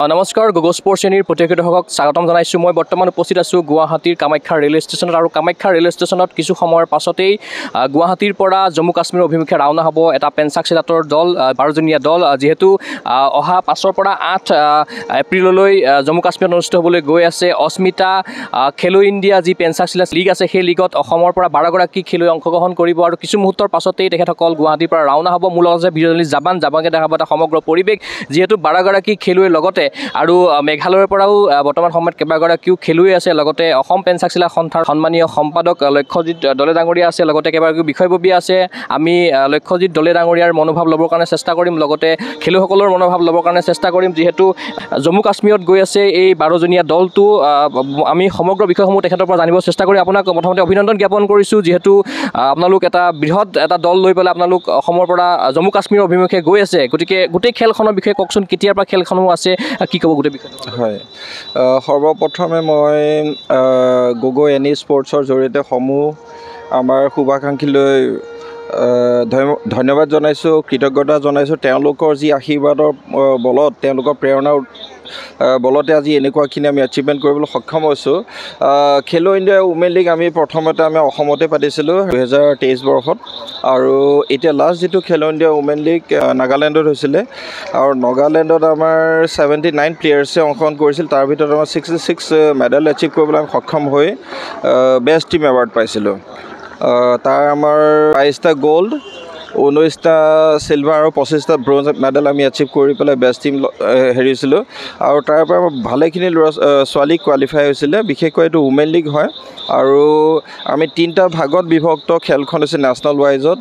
নমস্কাৰ গগো স্পৰ্টছ শ্ৰেণীৰ প্ৰতিযোগীসকলক স্বাগতম জনাইছোঁ। মই বৰ্তমান উপস্থিত আছোঁ গুৱাহাটীৰ কামাখ্যা ৰেলৱে ষ্টেচনত আৰু কামাখ্যা ৰেলৱে ষ্টেচনত কিছু সময়ৰ পাছতেই গুৱাহাটীৰ পৰা জম্মু কাশ্মীৰৰ অভিমুখে ৰাওনা হ'ব এটা পেঞ্চাক চিলাতৰ দল 12জনীয়া দল যিহেতু অহা 5ৰ পৰা 8 এপ্ৰিললৈ জম্মু কাশ্মীৰত অনুষ্ঠিত হ'বলৈ গৈ আছে অস্মিতা খেলো ইণ্ডিয়া যি পেঞ্চাক চিলা লীগ আছে সেই লীগত অসমৰ পৰা 12গৰাকী খেলুৱৈ অংশগ্ৰহণ কৰিব আৰু কিছু মুহূৰ্তৰ পাছতেই তেখেতসকল গুৱাহাটীৰ পৰা ৰাওনা হ'ব। মোৰ লগত আছে ভিডিঅ' জাবানকে দেখাব এটা সমগ্ৰ পৰিৱেশ যিহেতু 12গৰাকী খেলুৱৈৰ লগতে আৰু মেঘালয়ৰ পৰাও বৰ্তমান সময়ত কেইবাগৰাকীও খেলুৱৈ আছে লগতে অসম পেঞ্চাক চিলা সন্থাৰ সন্মানীয় সম্পাদক লক্ষ্যজিৎ দলে ডাঙৰীয়া আছে লগতে কেইবাগৰাকীও বিষয়ববীয়া আছে। আমি লক্ষ্যজিৎ দলে ডাঙৰীয়াৰ মনোভাৱ ল'বৰ কাৰণে চেষ্টা কৰিম লগতে খেলুৱৈসকলৰ মনোভাৱ ল'বৰ কাৰণে চেষ্টা কৰিম যিহেতু জম্মু কাশ্মীৰত গৈ আছে এই 12জনীয়া দলটো আমি সমগ্ৰ বিষয়সমূহ তেখেতৰ পৰা জানিব চেষ্টা কৰি আপোনাক প্ৰথমতে অভিনন্দন জ্ঞাপন কৰিছোঁ যিহেতু আপোনালোক এটা বৃহৎ এটা দল লৈ পেলাই আপোনালোক অসমৰ পৰা জম্মু কাশ্মীৰৰ অভিমুখে গৈ আছে গতিকে গোটেই খেলখনৰ বিষয়ে কওকচোন কেতিয়াৰ পৰা খেলখনসমূহ আছে কি ক'ব গোটেই বিষয়ে? হয় সৰ্বপ্ৰথমে মই গগো এনি স্পৰ্টছৰ জৰিয়তে সমূহ আমাৰ শুভাকাংক্ষীলৈ ধন্যবাদ জনাইছোঁ, কৃতজ্ঞতা জনাইছোঁ। তেওঁলোকৰ যি আশীৰ্বাদৰ বলত তেওঁলোকৰ প্ৰেৰণাৰ বলতে আজি এনেকুৱাখিনি আমি এচিভমেণ্ট কৰিবলৈ সক্ষম হৈছোঁ। খেলো ইণ্ডিয়া উমেন লীগ আমি প্ৰথমতে অসমতে পাতিছিলোঁ 2023 বৰ্ষত আৰু এতিয়া লাষ্ট যিটো খেলো ইণ্ডিয়া উমেন লীগ নাগালেণ্ডত হৈছিলে আৰু নাগালেণ্ডত আমাৰ 79 প্লেয়াৰ্ছে অংশগ্ৰহণ কৰিছিল। তাৰ ভিতৰত আমাৰ 66 মেডেল এচিভ কৰিবলৈ আমি সক্ষম হৈ বেষ্ট টিম এৱাৰ্ড পাইছিলোঁ। তাৰ আমাৰ 22টা গ'ল্ড 19টা চিলভাৰ আৰু 25টা ব্ৰঞ্জ মেডেল আমি এচিভ কৰি পেলাই বেষ্ট টিম হেৰিছিলোঁ আৰু তাৰ পৰা ভালেখিনি ছোৱালী কোৱালিফাই হৈছিলে। বিশেষকৈ এইটো উমেন লীগ হয় আৰু আমি 3টা ভাগত বিভক্ত খেলখন হৈছে নেশ্যনেল ৱাইজত।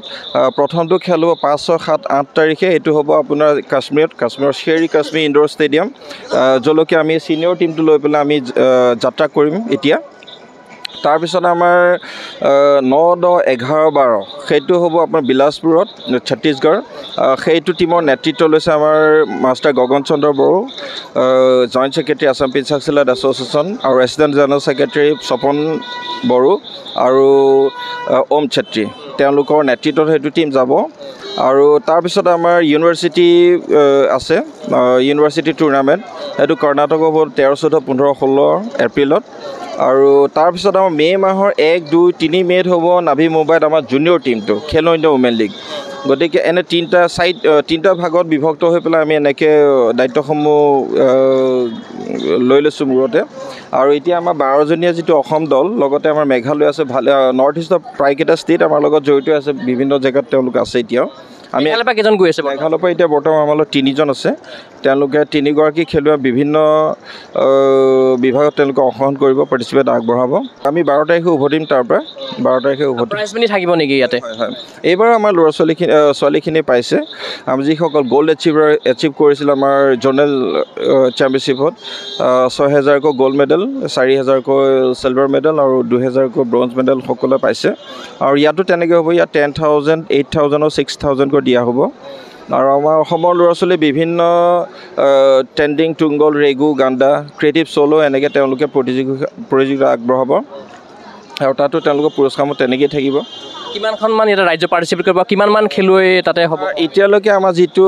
প্ৰথমটো খেল হ'ব 5, 6, 7, 8 তাৰিখে এইটো হ'ব আপোনাৰ কাশ্মীৰৰ শ্বেৰি কাশ্মীৰ ইনডোৰ ষ্টেডিয়াম য'লৈকে আমি ছিনিয়ৰ টিমটো লৈ পেলাই আমি যাত্ৰা কৰিম এতিয়া। তাৰপিছত আমাৰ 9, 10, 11, 12 সেইটো হ'ব আপোনাৰ বিলাসপুৰত ছত্তীশগড়। সেইটো টীমৰ নেতৃত্ব লৈছে আমাৰ master Gagan Chandra Boro, joint secretary Assam pencak silat association আৰু resident general secretary Swapan Boro আৰু ওম ছেত্ৰী তেওঁলোকৰ নেতৃত্বত সেইটো টীম যাব। আৰু তাৰপিছত আমাৰ ইউনিভাৰ্চিটি আছে ইউনিভাৰ্চিটি টুৰ্ণামেণ্ট সেইটো কৰ্ণাটক হ'ব 13, 14, 15, 16 এপ্ৰিলত। আৰু তাৰপিছত আমাৰ মে' মাহৰ 1, 2, 3 মে'ত হ'ব নাভি মুম্বাইত আমাৰ জুনিয়ৰ টীমটো খেলো ইণ্ডিয়া উমেন লীগ। গতিকে এনে 3টা ভাগত বিভক্ত হৈ পেলাই আমি এনেকৈ দায়িত্বসমূহ লৈ লৈছোঁ মূৰতে। আৰু এতিয়া আমাৰ 12জনীয়া যিটো অসম দল লগতে আমাৰ মেঘালয় আছে ভালে নৰ্থ ইষ্টৰ প্ৰায়কেইটা ষ্টেট আমাৰ লগত জড়িত আছে, বিভিন্ন জেগাত তেওঁলোক আছে। এতিয়াও আমি মেঘালয়ৰ পৰা কেইজন গৈ আছে? মেঘালয়ৰ পৰা এতিয়া বৰ্তমান আমাৰ লগত 3জন আছে। তেওঁলোকে 3গৰাকী খেলুৱৈ বিভিন্ন বিভাগত তেওঁলোকে অংশগ্ৰহণ কৰিব, পাৰ্টিচিপেট আগবঢ়াব। আমি 12 তাৰিখে উভতিম তাৰ পৰা 12 তাৰিখে উভতিম। প্ৰাইজ মানি থাকিব নেকি ইয়াতে? হয় এইবাৰ আমাৰ ছোৱালীখিনি পাইছে আমি যিসকল গ'ল্ড এচিভ কৰিছিল আমাৰ জ'নেল চেম্পিয়নশ্বিপত 6000কৈ গ'ল্ড মেডেল, 4000কৈ চিলভাৰ মেডেল আৰু 2000কৈ ব্ৰঞ্জ মেডেল সকলোৱে পাইছে। আৰু ইয়াতো তেনেকৈ হ'ব, ইয়াত 10,000, 8,000 আৰু 6,000কৈ দিয়া হ'ব। আৰু আমাৰ অসমৰ ল'ৰা ছোৱালী বিভিন্ন ট্ৰেণ্ডিং টুংগল, ৰেগু, গাণ্ডা, ক্ৰিয়েটিভ চ'ল' এনেকৈ তেওঁলোকে প্ৰতিযোগিতা আগবঢ়াব আৰু তাতো তেওঁলোকৰ পুৰস্কাৰসমূহ তেনেকৈয়ে থাকিব। কিমানখনমান ইয়াতে ৰাজ্য পাৰ্টিচিপেট কৰিব, কিমানমান খেলুৱৈ তাতে হ'ব? এতিয়ালৈকে আমাৰ যিটো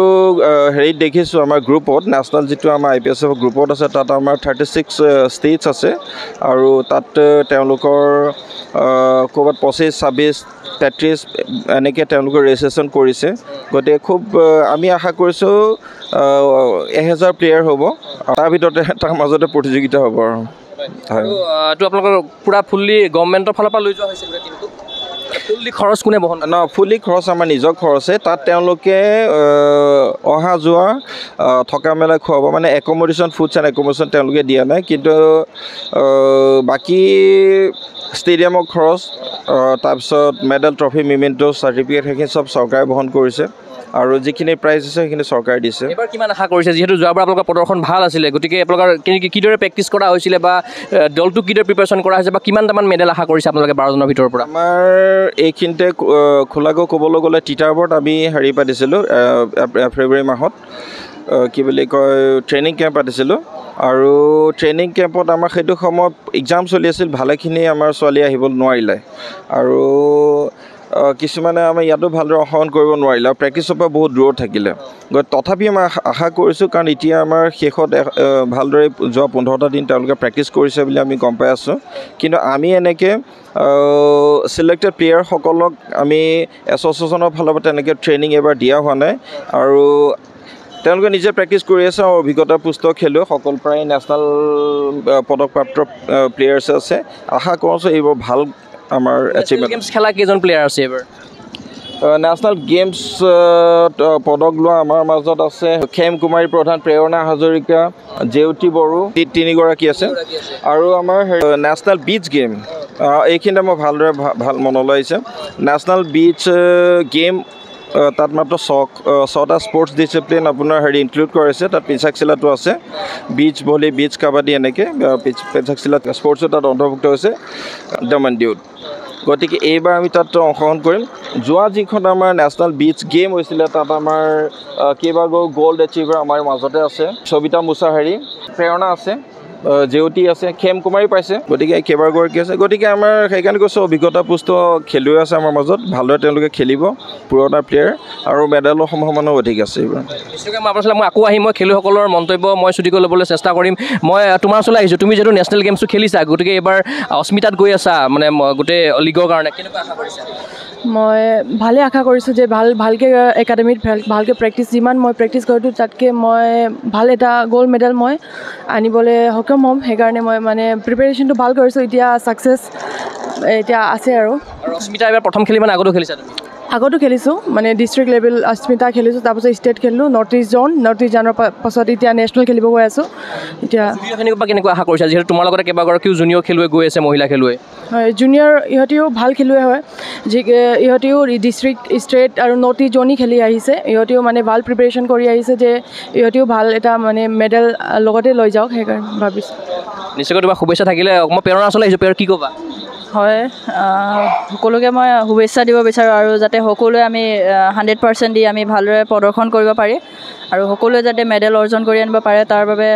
হেৰিত দেখিছোঁ আমাৰ গ্ৰুপত নেশ্যনেল যিটো আমাৰ IPSF গ্ৰুপত আছে তাত আমাৰ 36 ষ্টেটছ আছে আৰু তাত তেওঁলোকৰ ক'ৰবাত 25, 26, 33 এনেকৈ তেওঁলোকে ৰেজিষ্ট্ৰেশ্যন কৰিছে। গতিকে খুব আমি আশা কৰিছোঁ 1000 প্লেয়াৰ হ'ব, তাৰ ভিতৰতে তাৰ মাজতে প্ৰতিযোগিতা হ'ব। আৰু এইটো আপোনালোকৰ পূৰা ফুল্লি গভৰ্ণমেণ্টৰ ফালৰ পৰা লৈ যোৱা হৈছে টিমটো? ফুল্লি খৰচ কোনে বহন? ফুল্লি খৰচ আমাৰ নিজৰ খৰচে। তাত তেওঁলোকে অহা যোৱা থকা মেলা খুৱাব, মানে একমডেশ্যন ফুডছ এণ্ড একমডেশ্যন তেওঁলোকে দিয়া নাই, কিন্তু বাকী ষ্টেডিয়ামৰ খৰচ তাৰপিছত মেডেল, ট্ৰফি, মিমেণ্টো, চাৰ্টিফিকেট সেইখিনি চব চৰকাৰে বহন কৰিছে আৰু যিখিনি প্ৰাইজ আছে সেইখিনি চৰকাৰে দিছে। এইবাৰ কিমান আশা কৰিছে যিহেতু যোৱাবাৰ আপোনালোকৰ প্ৰদৰ্শন ভাল আছিলে, গতিকে আপোনালোকৰ কিদৰে প্ৰেক্টিছ কৰা হৈছিলে বা দলটো কিদৰে প্ৰিপেৰেশ্যন কৰা হৈছে বা কিমানটামান মেডেল আশা কৰিছে আপোনালোকে 12জনৰ ভিতৰৰ পৰা? আমাৰ এইখিনিতে খোলাকৈ ক'বলৈ গ'লে তিতাবৰত আমি হেৰি পাতিছিলোঁ ফেব্ৰুৱাৰী মাহত কি বুলি কয় ট্ৰেইনিং কেম্প পাতিছিলোঁ আৰু ট্ৰেইনিং কেম্পত আমাৰ সেইটো সময়ত এক্সাম চলি আছিল, ভালেখিনি আমাৰ ছোৱালী আহিব নোৱাৰিলে আৰু কিছুমানে আমাৰ ইয়াতো ভালদৰে অংশগ্ৰহণ কৰিব নোৱাৰিলে আৰু প্ৰেক্টিছৰ পৰা বহুত দূৰত থাকিলে তথাপি মই আশা কৰিছোঁ কাৰণ এতিয়া আমাৰ শেষত ভালদৰে যোৱা 15টা দিন তেওঁলোকে প্ৰেক্টিছ কৰিছে বুলি আমি গম পাই আছোঁ কিন্তু আমি এনেকৈ ছিলেক্টেড প্লেয়াৰসকলক আমি এছ'চিয়েশ্যনৰ ফালৰ পৰা তেনেকৈ ট্ৰেইনিং এবাৰ দিয়া হোৱা নাই আৰু তেওঁলোকে নিজে প্ৰেক্টিছ কৰি আছে আৰু অভিজ্ঞতা পুষ্ট খেলুৱৈসকল প্ৰায় নেশ্যনেল পদকপ্ৰাপ্ত প্লেয়াৰ্ছ আছে আশা কৰোঁ এইবোৰ ভাল আমাৰ এচিভমেণ্ট খেলা কেইজন প্লেয়াৰ আছে এইবাৰ নেশ্যনেল গেমছ পদক লোৱা আমাৰ মাজত আছে খেম কুমাৰী প্ৰধান প্ৰেৰণা হাজৰিকা জেউতি বড়ো 3গৰাকী আছে আৰু আমাৰ নেশ্যনেল বিচ গেম এইখিনিতে মই ভালদৰে ভাল মনলৈ আহিছে নেশ্যনেল বিচ গেম তাত মাত্ৰ 6টা স্পৰ্টছ ডিচিপ্লিন আপোনাৰ ইনক্লুড কৰিছে তাত পেঞ্চাক চিলাটো আছে বিচ ভলী বিচ কাবাডী এনেকৈ পেঞ্চাক চিলা স্পৰ্টছো তাত অন্তৰ্ভুক্ত হৈছে দমন ডিউত গতিকে এইবাৰ আমি তাত অংশগ্ৰহণ কৰিম যোৱা যিখন আমাৰ নেশ্যনেল বিচ গেম হৈছিলে তাত আমাৰ কেইবাগো গ'ল্ড এচিভাৰ আমাৰ মাজতে আছে সবিতা মুছাহাৰী প্ৰেৰণা আছে জেউতি আছে খেম কুমাৰী পাইছে গতিকে কেইবাগৰাকী আছে গতিকে আমাৰ সেইকাৰণে কৈছোঁ অভিজ্ঞতা পুষ্ট খেলুৱৈ আছে আমাৰ মাজত ভালদৰে তেওঁলোকে খেলিব পুৰণা প্লেয়াৰ আৰু মেডেলৰ সম্ভাৱনাও অধিক আছে এইবাৰ নিশ্চয়কৈ মই আপোনাৰ মই আকৌ আহিম মই খেলুৱৈসকলৰ মন্তব্য মই চুটিকৈ ল'বলৈ চেষ্টা কৰিম মই তোমাৰ ওচৰলৈ আহিছোঁ তুমি যিহেতু নেশ্যনেল গেমছটো খেলিছা গতিকে এইবাৰ অস্মিতাত গৈ আছা মানে গোটেই লীগৰ কাৰণে কেনেকুৱা আশা কৰিছা মই ভালে আশা কৰিছোঁ যে ভালকৈ একাডেমিত ভালকৈ প্ৰেক্টিছ যিমান মই প্ৰেক্টিছ কৰিছোঁ তাতকৈ মই ভাল এটা গ'ল্ড মেডেল মই আনিবলৈ সক্ষম হ'ম সেইকাৰণে মই মানে প্ৰিপেৰেশ্যনটো ভাল কৰিছোঁ এতিয়া ছাকচেছ এতিয়া আছে আৰু অস্মিতা এইবাৰ প্ৰথম খেলি মানে আগতো খেলিছা তুমি আগতো খেলিছোঁ মানে ডিষ্ট্ৰিক্ট লেভেল অস্মিতা খেলিছোঁ তাৰপাছত ষ্টেট খেলিলোঁ নৰ্থ ইষ্ট জ'নৰ পাছত এতিয়া নেশ্যনেল খেলিব গৈ আছোঁ এতিয়া কেনেকুৱা আশা কৰিছা যিহেতু তোমাৰ লগতে কেইবাগৰাকীও জুনিয়ৰ খেলুৱৈ গৈ আছে মহিলা খেলুৱৈ হয় জুনিয়ৰ ইহঁতেও ভাল খেলুৱৈ হয় যি ইহঁতেও ডিষ্ট্ৰিক্ট ষ্টেট আৰু নৰ্থ ইষ্ট জ'নি খেলি আহিছে ইহঁতেও মানে ভাল প্ৰিপেৰেশ্যন কৰি আহিছে যে ইহঁতেও ভাল এটা মানে মেডেল লগতে লৈ যাওক সেইকাৰণে ভাবিছোঁ নিশ্চয়কৈ তোমাৰ শুভেচ্ছা থাকিলে মই প্ৰেৰণা ওচৰলৈ আহিছোঁ প্ৰেৰণ কি ক'বা হয় সকলোকে মই শুভেচ্ছা দিব বিচাৰোঁ আৰু যাতে সকলোৱে আমি 100% দি আমি ভালদৰে প্ৰদৰ্শন কৰিব পাৰি আৰু সকলোৱে যাতে মেডেল অৰ্জন কৰি আনিব পাৰে তাৰ বাবে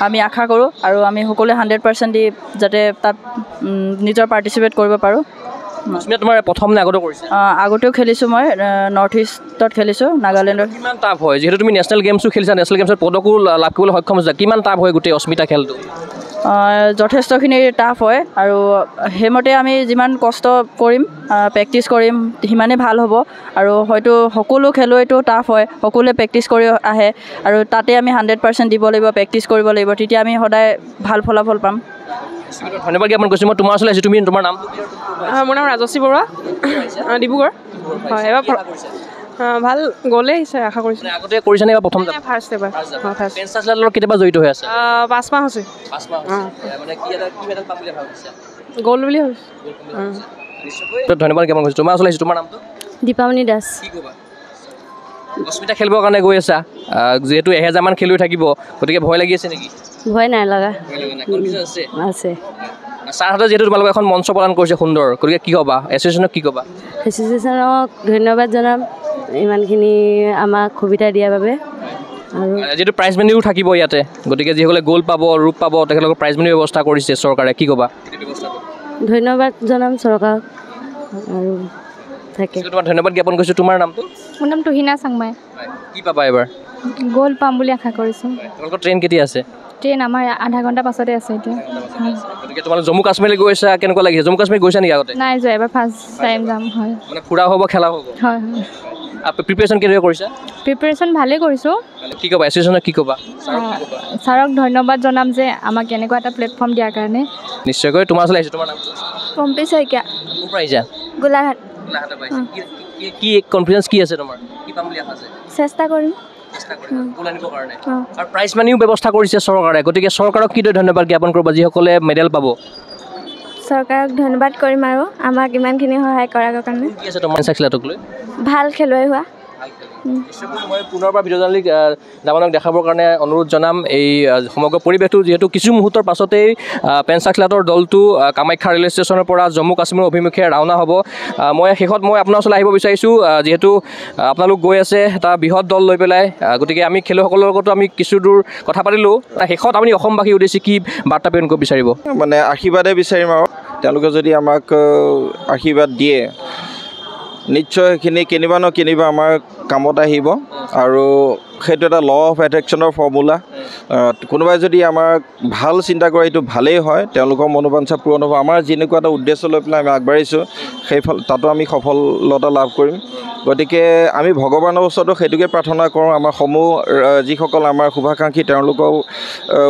আমি আশা কৰোঁ আৰু আমি সকলোৱে 100% দি যাতে তাত নিজৰ পাৰ্টিচিপেট কৰিব পাৰোঁ তোমাৰ প্ৰথম নে আগতো কৰিছা আগতেও খেলিছোঁ মই নৰ্থ ইষ্টত খেলিছোঁ নাগালেণ্ডৰ কিমান টাফ হয় যিহেতু তুমি নেশ্যনেল গেমছো খেলিছা নেশ্যনেল গেমছত পদকো লাভ কৰিবলৈ সক্ষম হৈছা কিমান টাফ হয় গোটেই অস্মিতা খেলটো যথেষ্টখিনি টাফ হয় আৰু সেইমতে আমি যিমান কষ্ট কৰিম প্ৰেক্টিছ কৰিম সিমানেই ভাল হ'ব আৰু হয়তো সকলো খেলুৱৈটো টাফ হয় সকলোৱে প্ৰেক্টিছ কৰি আহে আৰু তাতে আমি 100% দিব লাগিব প্ৰেক্টিছ কৰিব লাগিব তেতিয়া আমি সদায় ভাল ফলাফল পাম ধন্যবাদ জ্ঞাপন কৰিছোঁ মই তোমাৰ ওচৰলৈ আহিছোঁ তুমি তোমাৰ নাম মোৰ নাম ৰাজশ্ৰী বৰুৱা ডিব্ৰুগড় হয় এবাৰ ভাল গ'লেই আহিছে আশা কৰিছোঁ আগতে কৰিছেনে এবাৰ প্ৰথম ফাৰ্ষ্ট এবাৰ ফাৰ্ষ্ট পেঞ্চাক কেতিয়াবা জড়িত হৈ আছে 5 মাহ হৈছে গ'ল বুলি ভাবিছোঁ ধন্যবাদ জ্ঞাপন কৰিছোঁ তোমাৰ ওচৰলৈ আহিছোঁ তোমাৰ নামটো দীপামণি দাস অস্মিতা খেলিবৰ কাৰণে গৈ আছা যিহেতু 1000মান খেলুৱৈ থাকিব গতিকে ভয় লাগি আছে নেকি ভয় নাই লগা আছে ছাৰহঁতে যিহেতু তোমালোকক এখন মঞ্চ প্ৰদান কৰিছে সুন্দৰ গতিকে কি ক'বা এছ'চিয়েশ্যনক কি ক'বা এছ'চিয়েশ্যনক ধন্যবাদ জনাম ইমানখিনি আমাক সুবিধা দিয়াৰ বাবে আৰু যিহেতু প্ৰাইজ মানিও থাকিব ইয়াতে গতিকে যিসকলে গ'ল্ড পাব ৰূপ পাব তেখেতলোকৰ প্ৰাইজ মানিৰ ব্যৱস্থা কৰিছে চৰকাৰে কি ক'বা ধন্যবাদ জনাম চৰকাৰক আৰু থাকে তোমাৰ ধন্যবাদ জ্ঞাপন কৰিছোঁ তোমাৰ নামটো মোৰ নাম তুহিনা চাংমাই কি পাবা এবাৰ গ'ল্ড পাম বুলি আশা কৰিছোঁ তোমালোকৰ ট্ৰেইন কেতিয়া আছে ট্ৰেইন আমাৰ আধা ঘণ্টা পাছতে আছে এতিয়া গতিকে তোমালোক জম্মু কাশ্মীৰলৈ গৈছা কেনেকুৱা লাগিছে জম্মু কাশ্মীৰ গৈছা নেকি আগতে নাই যোৱা এবাৰ ফাৰ্ষ্ট টাইম যাম হয় মানে ফুৰা হ'ব খেলা হ'ব হয় হয় প্ৰিপেৰেশ্যন কেনেকৈ কৰিছা প্ৰিপেৰেশ্যন ভালেই কৰিছোঁ কি ক'বা এছ'চিয়েশ্যনক কি ক'বা ছাৰক ধন্যবাদ জনাম যে আমাক এনেকুৱা এটা প্লেটফৰ্ম দিয়াৰ কাৰণে নিশ্চয়কৈ তোমাৰ ওচৰলৈ আহিছোঁ তোমাৰ নামটো পম্পী শইকীয়া ক'ৰ পৰা আহিছা গোলাঘাট কি কনফিডেঞ্চ কি আছে তোমাৰ কি পাম বুলি আশা আছে চেষ্টা কৰিম আৰু প্ৰাইজ মানিও ব্যৱস্থা কৰিছে চৰকাৰে গতিকে চৰকাৰক কিদৰে ধন্যবাদ জ্ঞাপন কৰিব যিসকলে মেডেল পাব চৰকাৰক ধন্যবাদ কৰিম আৰু আমাক ইমানখিনি সহায় কৰাৰ কাৰণে কি আছে তোমাৰ চাইছিলাটোক লৈ ভাল খেলুৱৈ হোৱা মই পুনৰবাৰ ভিডিঅ' জাৰ্নেলিষ্ট দামানক দেখাবৰ কাৰণে অনুৰোধ জনাম এই সমগ্ৰ পৰিৱেশটো যিহেতু কিছু মুহূৰ্তৰ পাছতেই পেঞ্চাকলাটৰ দলটো কামাখ্যা ৰেলৱে ষ্টেচনৰ পৰা জম্মু কাশ্মীৰৰ অভিমুখে ৰাওনা হ'ব মই শেষত মই আপোনাৰ ওচৰলৈ আহিব বিচাৰিছোঁ যিহেতু আপোনালোক গৈ আছে এটা বৃহৎ দল লৈ পেলাই গতিকে আমি খেলুৱৈসকলৰ লগতো আমি কিছু দূৰ কথা পাতিলোঁ শেষত আপুনি অসমবাসীৰ উদ্দেশ্যে কি বাৰ্তা প্ৰেৰণ কৰিব বিচাৰিব মানে আশীৰ্বাদে বিচাৰিম আৰু তেওঁলোকে যদি আমাক আশীৰ্বাদ দিয়ে নিশ্চয় সেইখিনি কিনিবা নকিনিবা আমাৰ কামত আহিব আৰু সেইটো এটা ল অফ এট্ৰেকশ্যনৰ ফৰ্মুলা কোনোবাই যদি আমাৰ ভাল চিন্তা কৰে এইটো ভালেই হয় তেওঁলোকৰ মনোবাঞ্ছা পূৰণ হ'ব আমাৰ যেনেকুৱা এটা উদ্দেশ্য লৈ পেলাই আমি আগবাঢ়িছোঁ তাতো আমি সফলতা লাভ কৰিম গতিকে আমি ভগৱানৰ ওচৰতো সেইটোকে প্ৰাৰ্থনা কৰোঁ আমাৰ সমূহ যিসকল আমাৰ শুভাকাংক্ষী তেওঁলোকৰ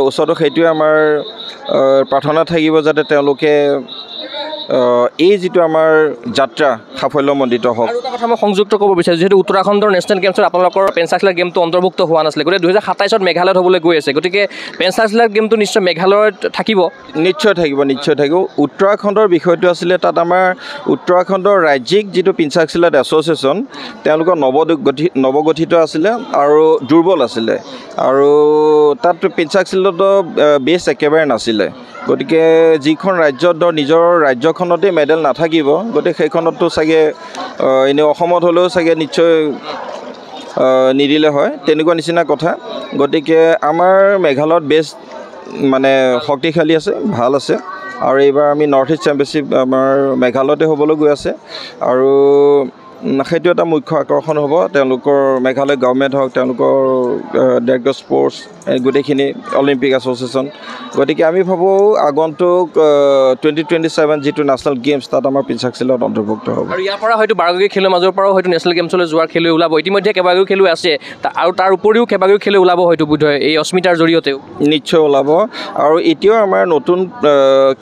ওচৰতো সেইটোৱে আমাৰ প্ৰাৰ্থনা থাকিব যাতে তেওঁলোকে এই যিটো আমাৰ যাত্ৰা সাফল্যমণ্ডিত হওক আৰু এটা কথা মই সংযুক্ত কৰিব বিচাৰিছোঁ যিহেতু উত্তৰাখণ্ডৰ নেশ্যনেল গেমছত আপোনালোকৰ পেঞ্চাকছিলা গেমটো অন্তৰ্ভুক্ত হোৱা নাছিলে গতিকে 2027 মেঘালয়ত হ'বলৈ গৈ আছে গতিকে পেঞ্চাকছিলা গেমটো নিশ্চয় মেঘালয়ত থাকিব নিশ্চয় থাকিব উত্তৰাখণ্ডৰ বিষয়টো আছিলে তাত আমাৰ উত্তৰাখণ্ডৰ ৰাজ্যিক যিটো পেঞ্চাকছিলাট এছ'চিয়েশ্যন তেওঁলোকৰ নৱগঠিত আছিলে আৰু দুৰ্বল আছিলে আৰু তাত পেঞ্চাকছিলাটৰ বেছ একেবাৰে নাছিলে গতিকে যিখন ৰাজ্যত নিজৰ ৰাজ্যখনতে মেডেল নাথাকিব গতিকে সেইখনতো চাগে এনেই অসমত হ'লেও চাগে নিশ্চয় নিদিলে হয় তেনেকুৱা নিচিনা কথা গতিকে আমাৰ মেঘালয়ত বেছ মানে শক্তিশালী আছে ভাল আছে আৰু এইবাৰ আমি নৰ্থ ইষ্ট চেম্পিয়নশ্বিপ আমাৰ মেঘালয়তে হ'বলৈ গৈ আছে আৰু সেইটো এটা মুখ্য আকৰ্ষণ হ'ব তেওঁলোকৰ মেঘালয় গভৰ্ণমেণ্ট হওক তেওঁলোকৰ ডাইৰেক্টৰ স্পৰ্টছ গোটেইখিনি অলিম্পিক এছ'চিয়েশ্যন গতিকে আমি ভাবোঁ আগন্তুক 2027 যিটো নেশ্যনেল গেমছ তাত আমাৰ পেঞ্চাকছিলাত অন্তৰ্ভুক্ত হ'ব আৰু ইয়াৰ পৰা হয়তো 12গৰাকী খেলুৱৈৰ মাজৰ পৰাও হয়তো নেশ্যনেল গেমছলৈ যোৱাৰ খেলুৱৈ ওলাব ইতিমধ্যে কেইবাগৰাকীও খেলুৱৈ আছে আৰু তাৰ উপৰিও কেইবাগৰাকীও খেলুৱৈ ওলাব হয়তো বোধহয় এই অস্মিতাৰ জৰিয়তেও নিশ্চয় ওলাব আৰু এতিয়াও আমাৰ নতুন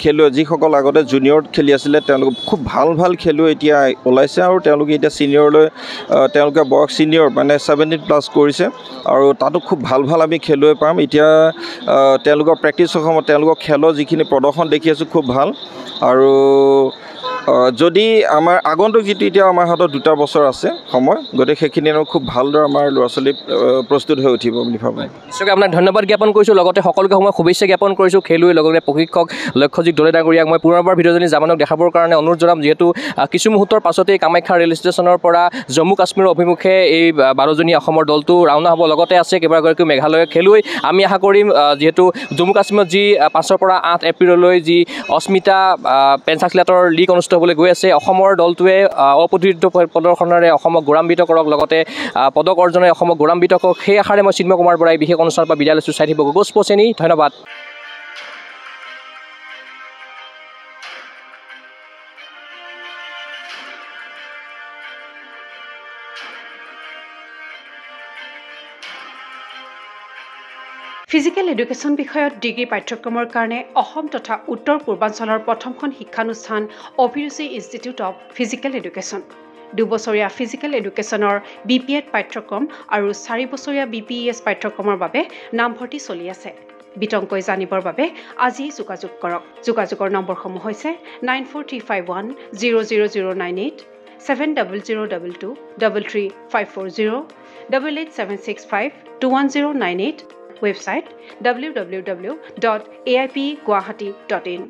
খেলুৱৈ যিসকল আগতে জুনিয়ৰত খেলি আছিলে তেওঁলোক খুব ভাল খেলুৱৈ এতিয়া ওলাইছে আৰু তেওঁলোকে এতিয়া ছিনিয়ৰলৈ তেওঁলোকে বয়স ছিনিয়ৰ মানে 17+ কৰিছে আৰু তাতো খুব ভাল আমি খেলুৱৈ পাম এতিয়া তেওঁলোকৰ প্ৰেক্টিছৰ সময়ত তেওঁলোকৰ খেলৰ যিখিনি প্ৰদৰ্শন দেখি আছোঁ খুব ভাল আৰু যদি আমাৰ আগন্তুক যিটো এতিয়া আমাৰ হাতত 2 বছৰ আছে সময় গতিকে সেইখিনি খুব ভালদৰে আমাৰ ল'ৰা ছোৱালী প্ৰস্তুত হৈ উঠিব বুলি ভাবোঁ নিশ্চয়কৈ আপোনাক ধন্যবাদ জ্ঞাপন কৰিছোঁ লগতে সকলোকে সময় শুভেচ্ছা জ্ঞাপন কৰিছোঁ খেলুৱৈ লগতে প্ৰশিক্ষক লক্ষ্যজিৎ দলে ডাঙৰীয়াক মই পুনৰবাৰ ভিডিঅ'জনী জামানক দেখাবৰ কাৰণে অনুৰোধ জনাম যিহেতু কিছু মুহূৰ্তৰ পাছতেই কামাখ্যা ৰেল ষ্টেচনৰ পৰা জম্মু কাশ্মীৰৰ অভিমুখে এই 12জনীয়া অসমৰ দলটো ৰাওনা হ'ব লগতে আছে কেইবাগৰাকীও মেঘালয়ৰ খেলুৱৈ আমি আশা কৰিম যিহেতু জম্মু কাশ্মীৰত যি 5 পৰা 8 এপ্ৰিললৈ যি অস্মিতা পেঞ্চাকছিলাটৰ লীগ অনুষ্ঠিত হ'বলৈ গৈ আছে অসমৰ দলটোৱে অপ্ৰতিৰোধ্য প্ৰদৰ্শনেৰে অসমক গৌৰৱান্বিত কৰক লগতে পদক অৰ্জনে অসমক গৌৰৱান্বিত কৰক সেই আশাৰে মই চিন্ময় কুমাৰ বৰাই বিশেষ অনুষ্ঠানৰ পৰা বিদায় লৈছোঁ চাই থাকিব গগৈ স্পৰ্টছ চেনি ধন্যবাদ ফিজিকেল এডুকেশ্যন বিষয়ত ডিগ্ৰী পাঠ্যক্ৰমৰ কাৰণে অসম তথা উত্তৰ পূৰ্বাঞ্চলৰ প্ৰথমখন শিক্ষানুষ্ঠান অভিৰুচি ইনষ্টিটিউট অৱ ফিজিকেল এডুকেশ্যন 2 বছৰীয়া ফিজিকেল এডুকেশ্যনৰ BPEd পাঠ্যক্ৰম আৰু 4 বছৰীয়া BPES পাঠ্যক্ৰমৰ বাবে নামভৰ্তি চলি আছে বিতংকৈ জানিবৰ বাবে আজি যোগাযোগ কৰক যোগাযোগৰ নম্বৰসমূহ হৈছে 9435100098 700222 33540 88765210998 website www.aipguwahati.in